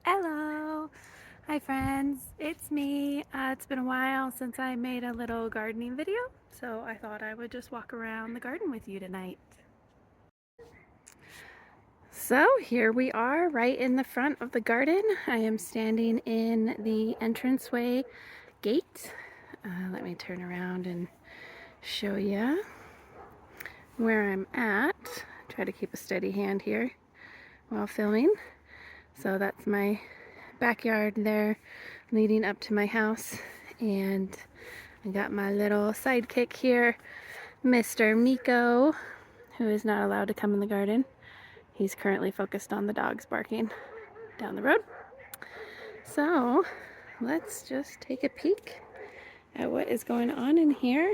Hello! Hi friends, it's me. It's been a while since I made a little gardening video, so I thought I would just walk around the garden with you tonight. So here we are right in the front of the garden. I am standing in the entranceway gate. Let me turn around and show you where I'm at. Try to keep a steady hand here while filming. So that's my backyard there leading up to my house, and I got my little sidekick here, Mr. Miko, who is not allowed to come in the garden. He's currently focused on the dogs barking down the road. So let's just take a peek at what is going on in here.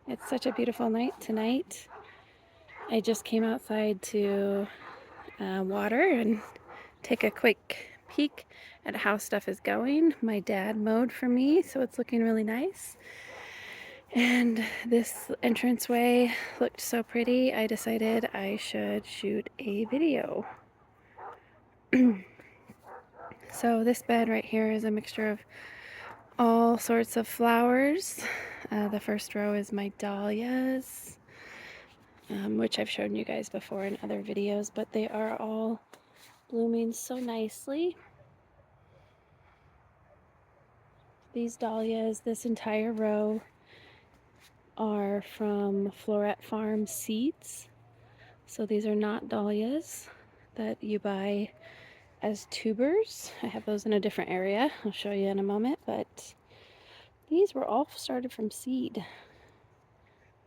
It's such a beautiful night tonight. I just came outside to water and take a quick peek at how stuff is going. My dad mowed for me, so it's looking really nice. And this entranceway looked so pretty, I decided I should shoot a video. So this bed right here is a mixture of all sorts of flowers. The first row is my dahlias, which I've shown you guys before in other videos, but they are all blooming so nicely. These dahlias, this entire row, are from Floret Farm seeds. So these are not dahlias that you buy as tubers. I have those in a different area. I'll show you in a moment, but these were all started from seed.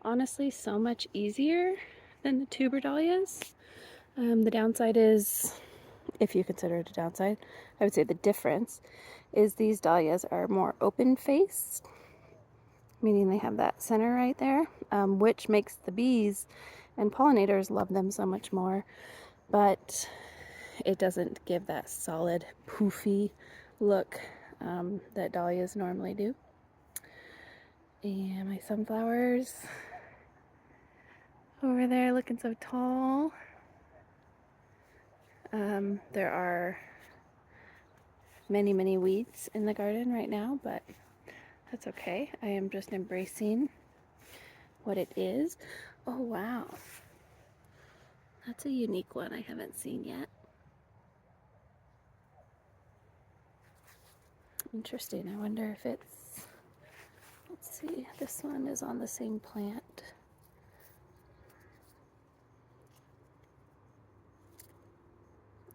Honestly, so much easier than the tuber dahlias. The downside is, if you consider it a downside, I would say the difference is these dahlias are more open-faced, meaning they have that center right there, which makes the bees and pollinators love them so much more, but it doesn't give that solid poofy look that dahlias normally do. And my sunflowers over there looking so tall. There are many weeds in the garden right now, but that's okay. I am just embracing what it is. Oh wow, that's a unique one I haven't seen yet. Interesting. I wonder if it's, let's see, this one is on the same plant.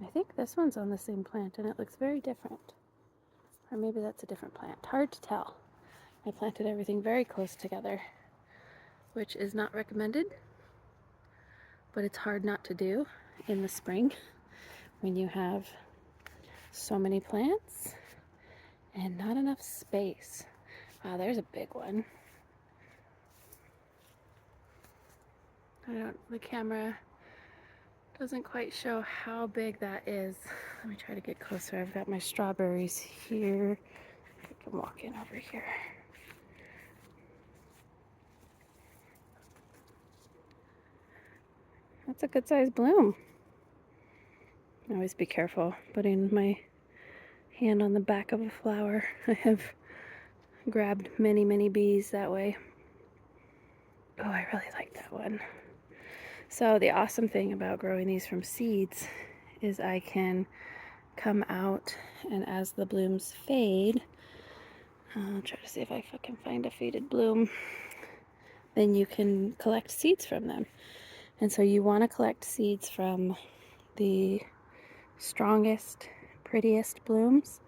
I think this one's on the same plant and it looks very different. Or maybe that's a different plant. Hard to tell. I planted everything very close together, which is not recommended, but it's hard not to do in the spring when you have so many plants and not enough space. Wow, there's a big one. The camera doesn't quite show how big that is. Let me try to get closer. I've got my strawberries here. I can walk in over here. That's a good sized bloom. Always be careful putting my hand on the back of a flower. I have grabbed many bees that way. Oh, I really like that one. So the awesome thing about growing these from seeds is I can come out, and as the blooms fade, I'll try to see if I can find a faded bloom, then you can collect seeds from them. And so you want to collect seeds from the strongest, prettiest blooms.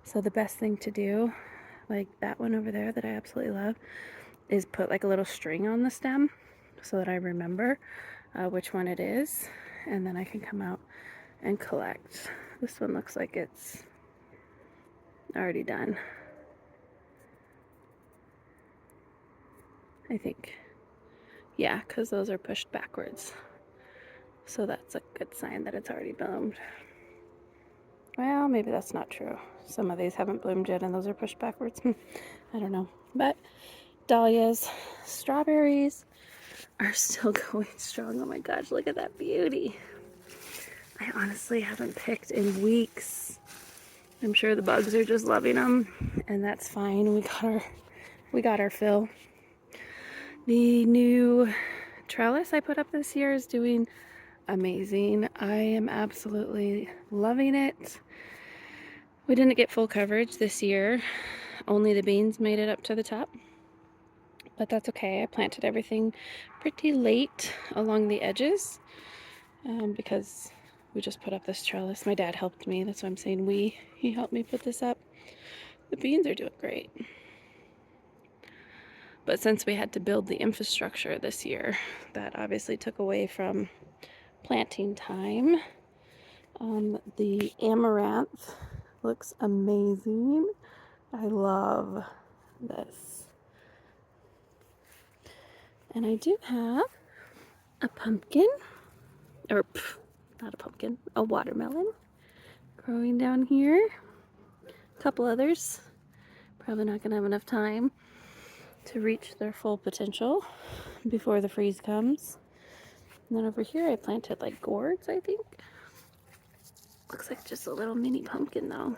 So the best thing to do, like that one over there that I absolutely love, is put like a little string on the stem so that I remember which one it is, and then I can come out and collect. This one looks like it's already done, I think. Yeah, because those are pushed backwards. So that's a good sign that it's already bloomed. Well, maybe that's not true. Some of these haven't bloomed yet and those are pushed backwards. I don't know. But dahlias, strawberries are still going strong. Oh my gosh, look at that beauty. I honestly haven't picked in weeks. I'm sure the bugs are just loving them, and that's fine. We got our fill. The new trellis I put up this year is doing amazing. I am absolutely loving it. We didn't get full coverage this year. Only the beans made it up to the top, but that's okay. I planted everything pretty late along the edges because we just put up this trellis. My dad helped me. That's why I'm saying we. He helped me put this up. The beans are doing great. But since we had to build the infrastructure this year, that obviously took away from planting time. The amaranth looks amazing. I love this. And I do have a pumpkin, or not a pumpkin, a watermelon growing down here. A couple others. Probably not gonna have enough time to reach their full potential before the freeze comes. And then over here I planted like gourds, I think. Looks like just a little mini pumpkin though.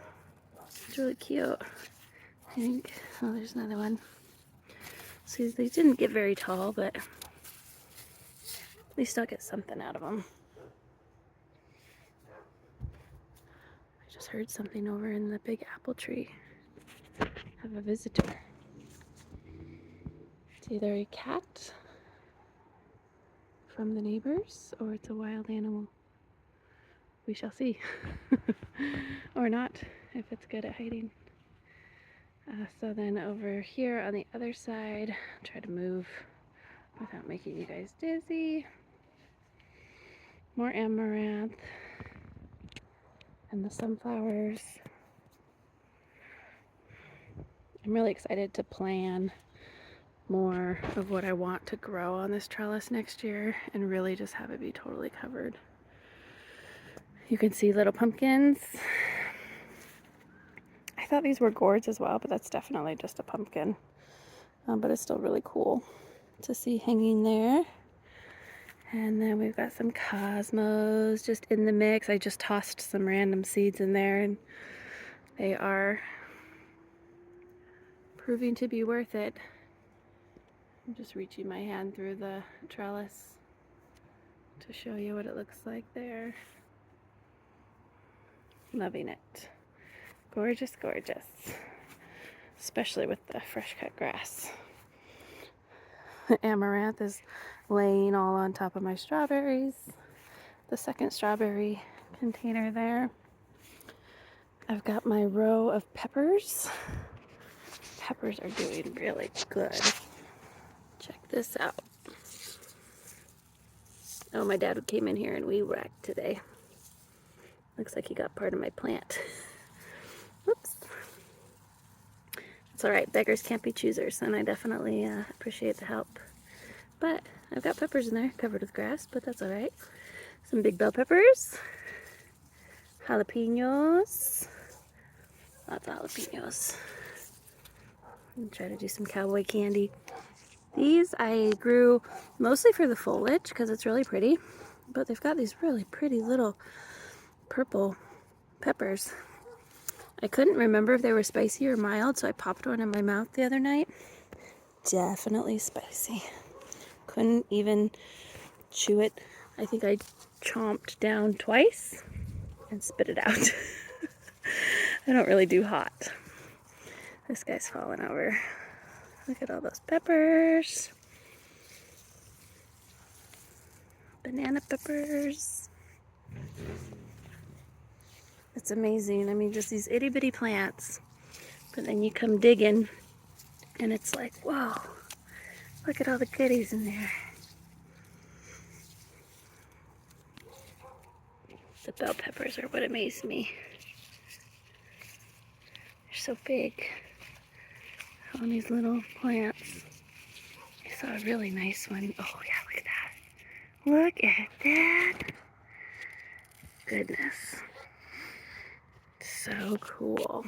It's really cute. I think, oh, there's another one. See, they didn't get very tall, but at least I'll get something out of them. I just heard something over in the big apple tree. I have a visitor. It's either a cat from the neighbors or it's a wild animal. We shall see. Or not, if it's good at hiding. So then over here on the other side, try to move without making you guys dizzy. More amaranth and the sunflowers. I'm really excited to plan more of what I want to grow on this trellis next year and really just have it be totally covered. You can see little pumpkins. I thought these were gourds as well, but that's definitely just a pumpkin. But it's still really cool to see hanging there. And then we've got some cosmos just in the mix. I just tossed some random seeds in there and they are proving to be worth it. I'm just reaching my hand through the trellis to show you what it looks like there. Loving it. Gorgeous, gorgeous. Especially with the fresh cut grass. The amaranth is laying all on top of my strawberries. The second strawberry container there. I've got my row of peppers. Peppers are doing really good. Check this out. Oh, my dad came in here and we wrecked today. Looks like he got part of my plant. Whoops. It's alright, beggars can't be choosers, and I definitely appreciate the help. But I've got peppers in there covered with grass, but that's alright. Some big bell peppers. Jalapenos. Lots of jalapenos. I'm gonna try to do some cowboy candy. These I grew mostly for the foliage because it's really pretty, but they've got these really pretty little purple peppers. I couldn't remember if they were spicy or mild, so I popped one in my mouth the other night. Definitely spicy. Couldn't even chew it. I think I chomped down twice and spit it out. I don't really do hot. This guy's falling over. Look at all those peppers. Banana peppers. It's amazing. I mean, just these itty bitty plants. But then you come digging and it's like, whoa, look at all the goodies in there. The bell peppers are what amaze me. They're so big. On these little plants. I saw a really nice one. Oh yeah, look at that. Look at that. Goodness. So cool.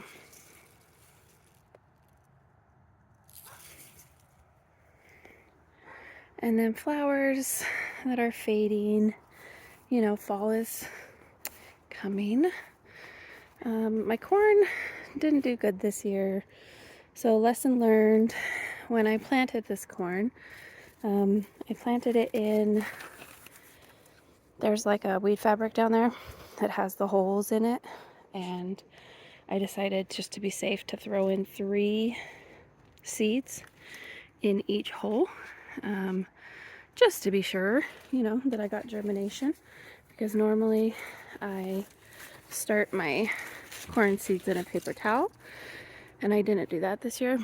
And then flowers that are fading. You know, fall is coming. My corn didn't do good this year, so lesson learned. When I planted this corn, I planted it in, there's like a weed fabric down there that has the holes in it, and I decided just to be safe to throw in 3 seeds in each hole, just to be sure, you know, that I got germination, because normally I start my corn seeds in a paper towel, and I didn't do that this year,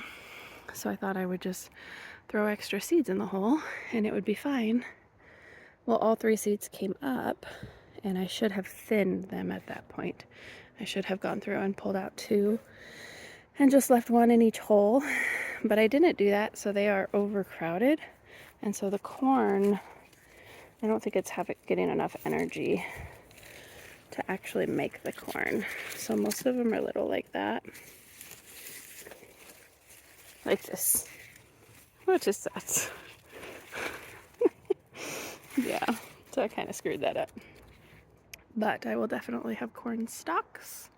so I thought I would just throw extra seeds in the hole and it would be fine. Well, all 3 seeds came up, and I should have thinned them at that point. I should have gone through and pulled out 2 and just left 1 in each hole, but I didn't do that, so they are overcrowded, and so the corn, I don't think it's getting enough energy to actually make the corn. So most of them are little like that. Like this. Which is sad. Yeah, so I kind of screwed that up. But I will definitely have corn stalks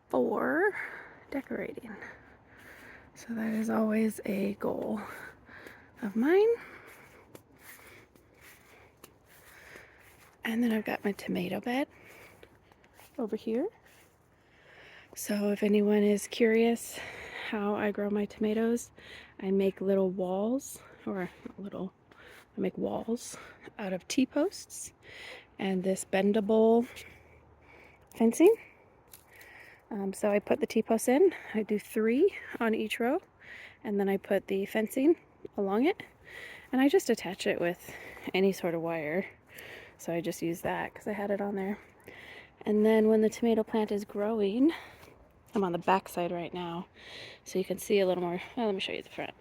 for decorating. So that is always a goal of mine. And then I've got my tomato bed over here. So if anyone is curious how I grow my tomatoes, I make little walls, or not little, I make walls out of T-posts and this bendable fencing. So I put the T-posts in, I do 3 on each row, and then I put the fencing along it, and I just attach it with any sort of wire. So I just use that because I had it on there. And then when the tomato plant is growing, I'm on the back side right now, so you can see a little more. Well, let me show you the front.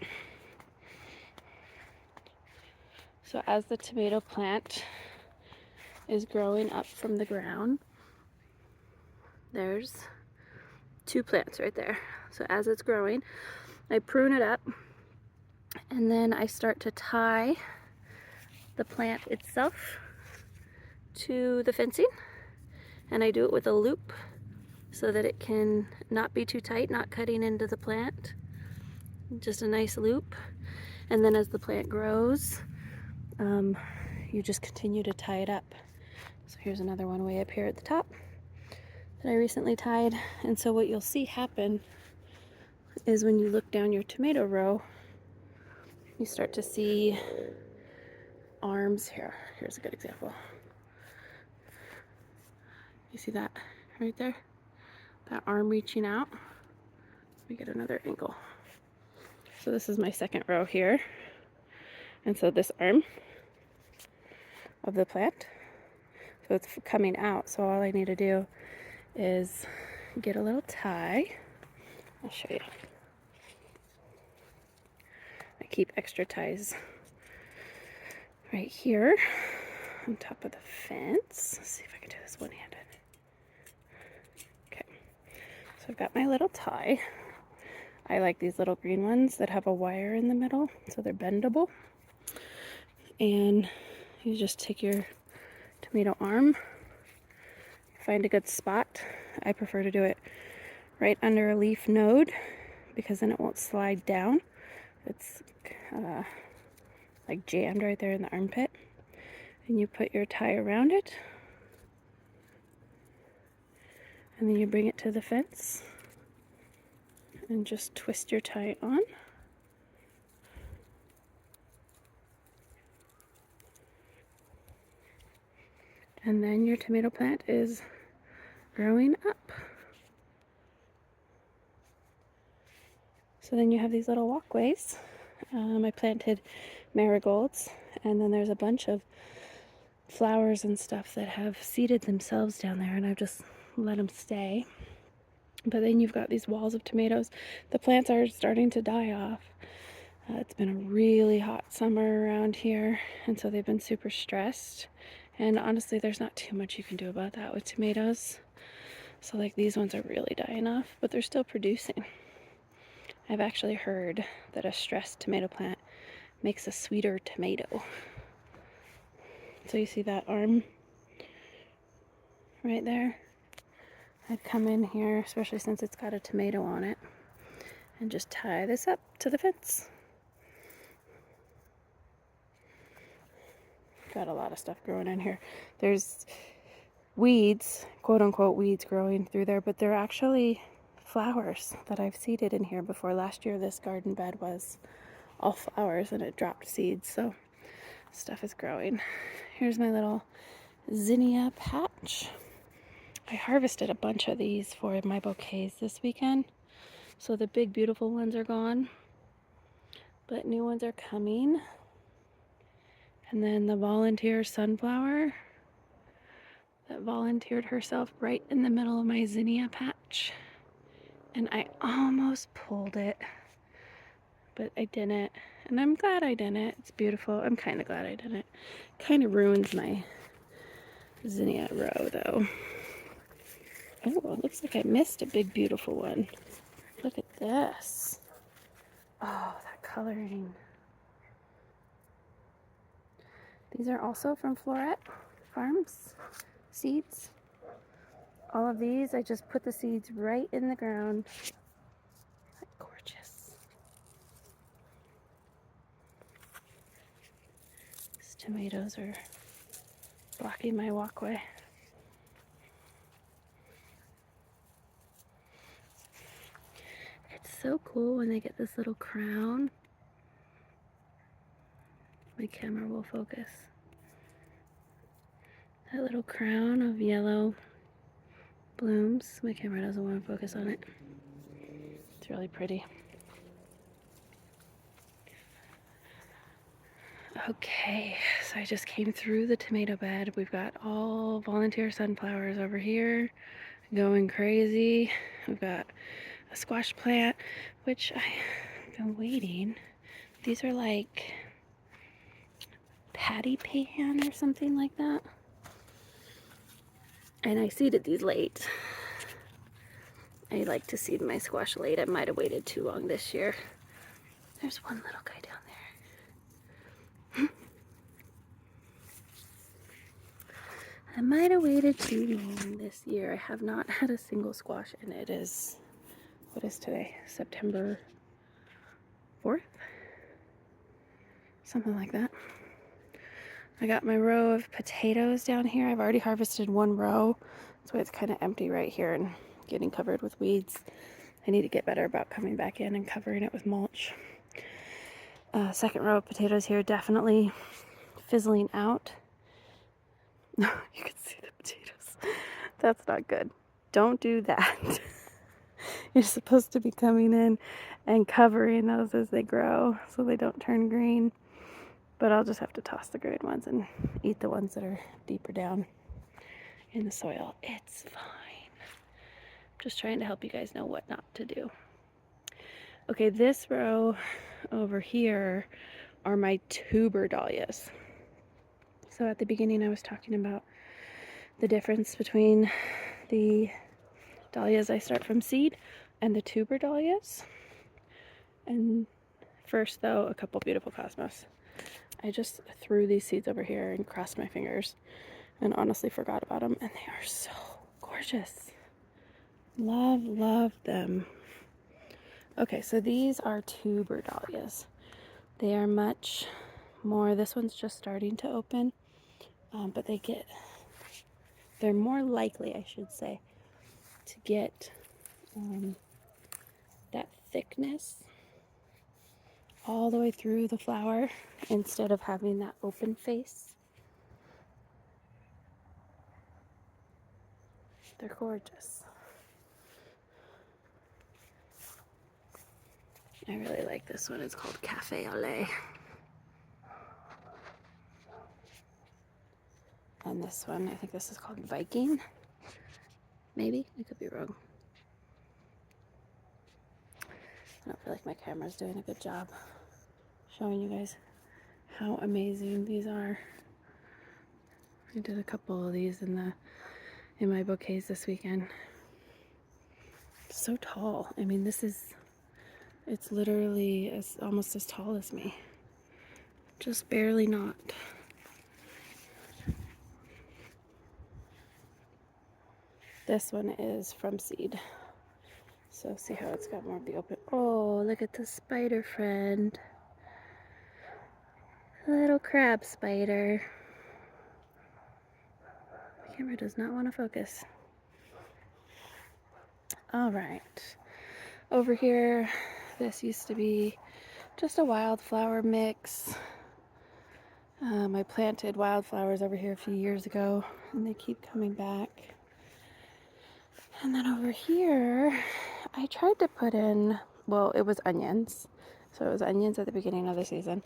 So as the tomato plant is growing up from the ground, there's 2 plants right there. So as it's growing, I prune it up, and then I start to tie the plant itself to the fencing, and I do it with a loop so that it can not be too tight, not cutting into the plant. Just a nice loop. And then as the plant grows, you just continue to tie it up. So here's another one way up here at the top that I recently tied. And so what you'll see happen is when you look down your tomato row, you start to see arms here. Here's a good example. You see that right there? That arm reaching out. Let me get another angle. So this is my second row here. And so this arm of the plant, so it's coming out. So all I need to do is get a little tie. I'll show you. I keep extra ties right here on top of the fence. Let's see if I can do this one-handed. Okay, so I've got my little tie. I like these little green ones that have a wire in the middle, so they're bendable. And you just take your tomato arm, find a good spot. I prefer to do it right under a leaf node because then it won't slide down. It's like jammed right there in the armpit. And you put your tie around it, and then you bring it to the fence and just twist your tie on. And then your tomato plant is growing up. So then you have these little walkways. I planted marigolds, and then there's a bunch of flowers and stuff that have seeded themselves down there, and I've just let them stay. But then you've got these walls of tomatoes. The plants are starting to die off. It's been a really hot summer around here, and so they've been super stressed. And honestly, there's not too much you can do about that with tomatoes. So like these ones are really dying off, but they're still producing. I've actually heard that a stressed tomato plant makes a sweeter tomato. So you see that arm right there? I'd come in here, especially since it's got a tomato on it, and just tie this up to the fence. Got a lot of stuff growing in here. There's weeds, quote unquote weeds, growing through there, but they're actually flowers that I've seeded in here before. Last year this garden bed was all flowers and it dropped seeds, so stuff is growing. Here's my little zinnia patch. I harvested a bunch of these for my bouquets this weekend, so the big beautiful ones are gone, but new ones are coming. And then the volunteer sunflower that volunteered herself right in the middle of my zinnia patch, and I almost pulled it, but I didn't, and I'm glad I didn't. It's beautiful. I'm kind of glad I didn't. Kind of ruins my zinnia row though. Oh, it looks like I missed a big beautiful one. Look at this. Oh, that coloring. These are also from Floret Farms seeds. All of these, I just put the seeds right in the ground. Gorgeous. These tomatoes are blocking my walkway. It's so cool when they get this little crown. My camera will focus. That little crown of yellow blooms. My camera doesn't want to focus on it. It's really pretty. Okay, so I just came through the tomato bed. We've got all volunteer sunflowers over here going crazy. We've got a squash plant, which I've been waiting. These are like patty pan or something like that. And I seeded these late. I like to seed my squash late. I might have waited too long this year. There's one little guy down there. I might have waited too long this year. I have not had a single squash, and it is, what is today? September 4th? Something like that. I got my row of potatoes down here. I've already harvested one row. That's why it's kind of empty right here and getting covered with weeds. I need to get better about coming back in and covering it with mulch. Second row of potatoes here, definitely fizzling out. You can see the potatoes. That's not good. Don't do that. You're supposed to be coming in and covering those as they grow so they don't turn green. But I'll just have to toss the green ones and eat the ones that are deeper down in the soil. It's fine. I'm just trying to help you guys know what not to do. Okay, this row over here are my tuber dahlias. So at the beginning I was talking about the difference between the dahlias I start from seed and the tuber dahlias. And first though, a couple beautiful cosmos. I just threw these seeds over here and crossed my fingers and honestly forgot about them, and they are so gorgeous. Love, love them. Okay, so these are tuber dahlias. They are much more, this one's just starting to open, but they're more likely, I should say, to get that thickness all the way through the flower instead of having that open face. They're gorgeous. I really like this one. It's called Cafe au Lait. And this one, I think this is called Viking. Maybe, I could be wrong. I don't feel like my camera's doing a good job showing you guys how amazing these are. I did a couple of these in my bouquets this weekend. So tall. I mean, it's literally almost as tall as me. Just barely not. This one is from seed. So see how it's got more of the open. Oh, look at the spider friend. A little crab spider. The camera does not want to focus. All right. Over here, this used to be just a wildflower mix. I planted wildflowers over here a few years ago, and they keep coming back. And then over here, I tried to put in, well, it was onions. So it was onions at the beginning of the season.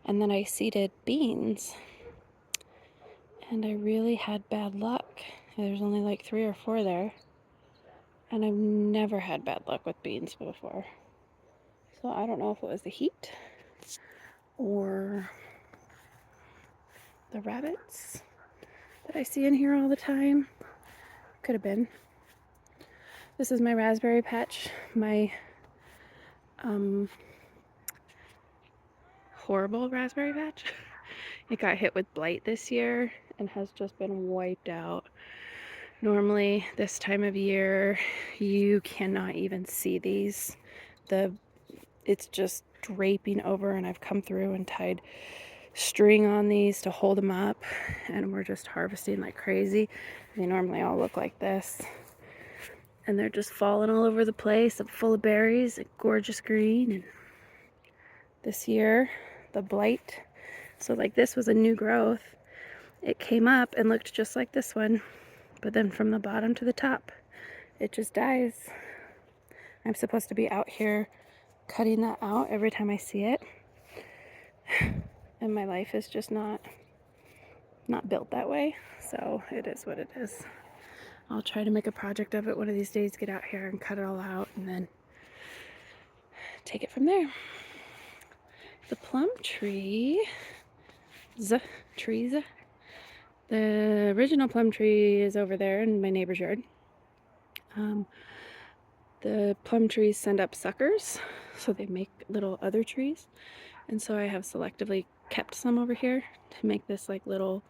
And then I seeded beans. And I really had bad luck. There's only like 3 or 4 there. And I've never had bad luck with beans before. So I don't know if it was the heat or the rabbits that I see in here all the time. Could have been. This is my raspberry patch. My horrible raspberry patch. It got hit with blight this year and has just been wiped out. Normally this time of year you cannot even see these. It's just draping over, and I've come through and tied string on these to hold them up, and we're just harvesting like crazy. They normally all look like this, and they're just falling all over the place, full of berries, gorgeous green. And this year the blight, so like this was a new growth, it came up and looked just like this one, but then from the bottom to the top it just dies. I'm supposed to be out here cutting that out every time I see it, and my life is just not built that way, so it is what it is. I'll try to make a project of it one of these days, get out here and cut it all out, and then take it from there. The plum tree, the original plum tree is over there in my neighbor's yard. The plum trees send up suckers, so they make little other trees, and so I have selectively kept some over here to make this like little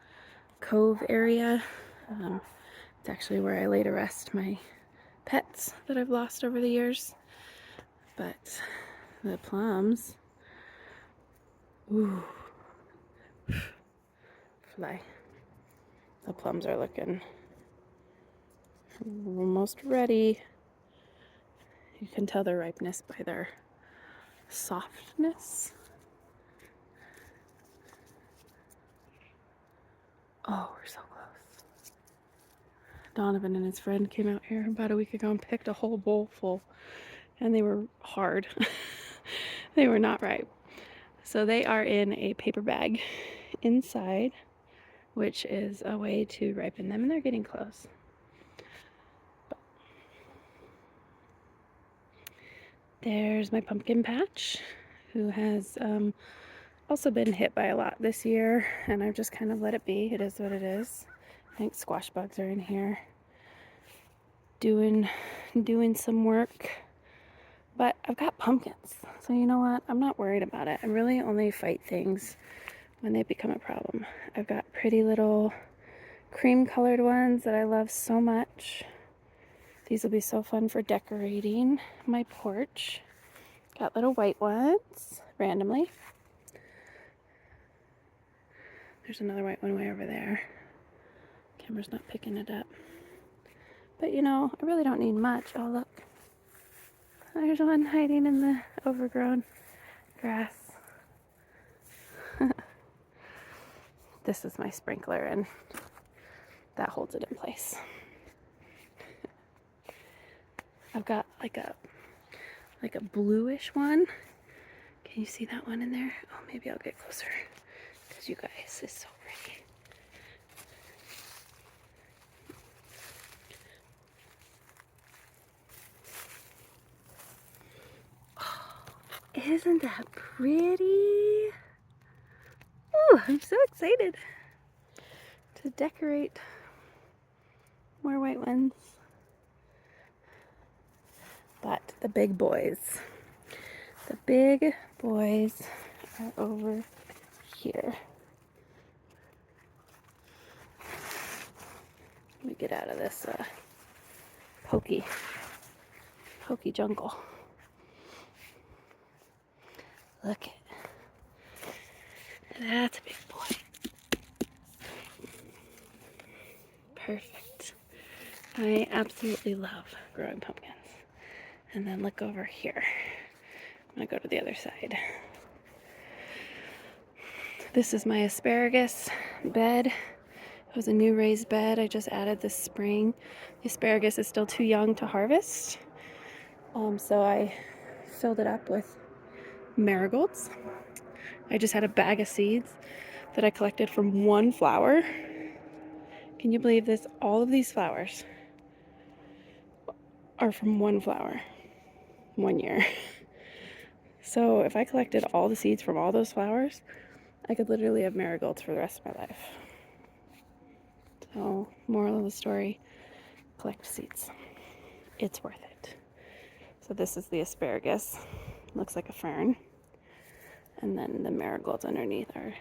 cove area. It's actually where I lay to rest my pets that I've lost over the years. But the plums, ooh, fly. The plums are looking almost ready. You can tell their ripeness by their softness. Oh, we're so close. Donovan and his friend came out here about a week ago and picked a whole bowl full, and they were hard. They were not ripe. So they are in a paper bag inside, which is a way to ripen them, and they're getting close. There's my pumpkin patch, who has also been hit by a lot this year, and I've just kind of let it be. It is what it is. I think squash bugs are in here doing some work, but I've got pumpkins, so you know what? I'm not worried about it. I really only fight things when they become a problem. I've got pretty little cream colored ones that I love so much. These will be so fun for decorating my porch. Got little white ones randomly. There's another white one way over there. Camera's not picking it up. But you know, I really don't need much. Oh, look. There's one hiding in the overgrown grass. This is my sprinkler, and that holds it in place. I've got like a bluish one. Can you see that one in there? Oh, maybe I'll get closer, because you guys, it's so pretty. Oh, isn't that pretty? Ooh, I'm so excited to decorate more white ones. But the big boys are over here. Let me get out of this pokey jungle. Look it. That's a big boy. Perfect. I absolutely love growing pumpkins. And then look over here. I'm gonna go to the other side. This is my asparagus bed. It was a new raised bed I just added this spring. The asparagus is still too young to harvest. So I filled it up with marigolds. I just had a bag of seeds that I collected from one flower. Can you believe this? All of these flowers are from one flower, 1 year. So if I collected all the seeds from all those flowers, I could literally have marigolds for the rest of my life. So, moral of the story, collect seeds. It's worth it. So this is the asparagus. Looks like a fern. And then the marigolds underneath are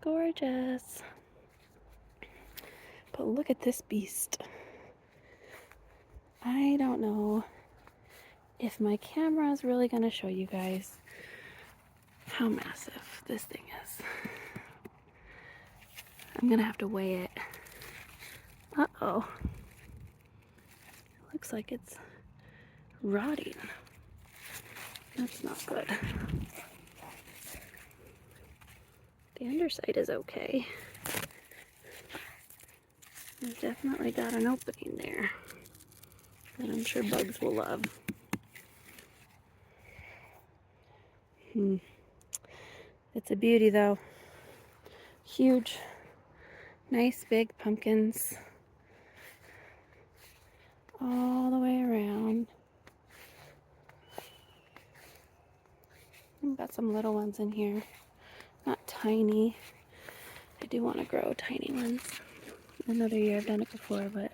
gorgeous. But look at this beast. I don't know if my camera is really going to show you guys how massive this thing is. I'm going to have to weigh it. Uh-oh. It looks like it's rotting. That's not good. The underside is okay. It's definitely got an opening there that I'm sure bugs will love. It's a beauty though. Huge, nice big pumpkins all the way around. I've got some little ones in here. Not tiny. I do want to grow tiny ones. Another year I've done it before, but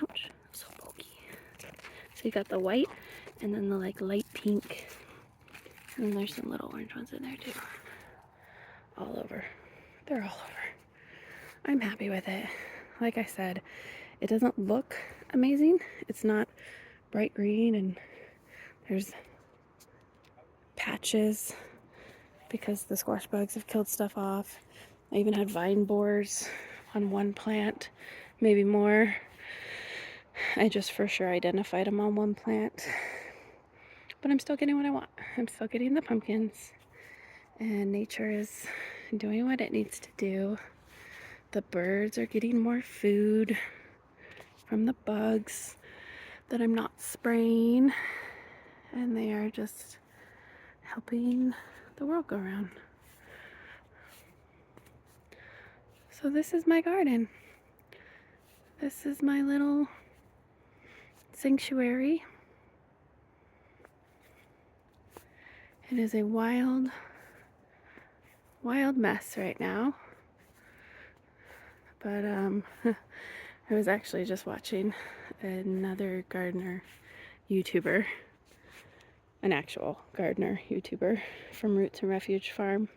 ouch, so pokey. So you got the white and then the like light pink. And then there's some little orange ones in there too. All over. They're all over. I'm happy with it. Like I said, it doesn't look amazing. It's not bright green and there's patches because the squash bugs have killed stuff off. I even had vine borers on one plant, maybe more. I just for sure identified them on one plant. But I'm still getting what I want. I'm still getting the pumpkins. And nature is doing what it needs to do. The birds are getting more food from the bugs that I'm not spraying. And they are just helping the world go around. So this is my garden. This is my little sanctuary. It is a wild mess right now. But I was actually just watching another gardener YouTuber, an actual gardener YouTuber from Roots and Refuge Farm,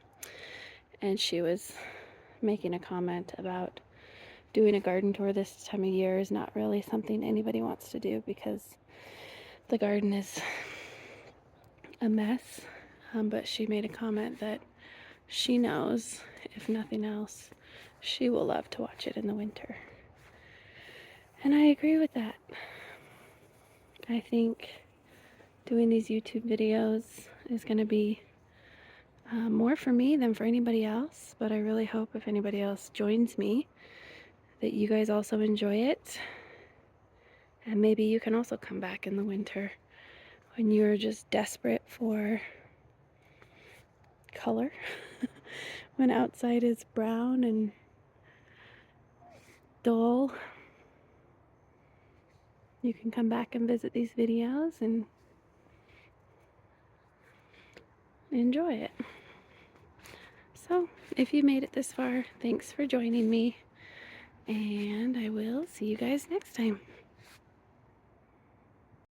and she was making a comment about doing a garden tour this time of year is not really something anybody wants to do because the garden is a mess. But she made a comment that she knows, if nothing else, she will love to watch it in the winter. And I agree with that. I think doing these YouTube videos is going to be more for me than for anybody else, but I really hope if anybody else joins me that you guys also enjoy it. And maybe you can also come back in the winter when you're just desperate for color. When outside is brown and dull, you can come back and visit these videos and enjoy it. So, if you made it this far, thanks for joining me, and I will see you guys next time.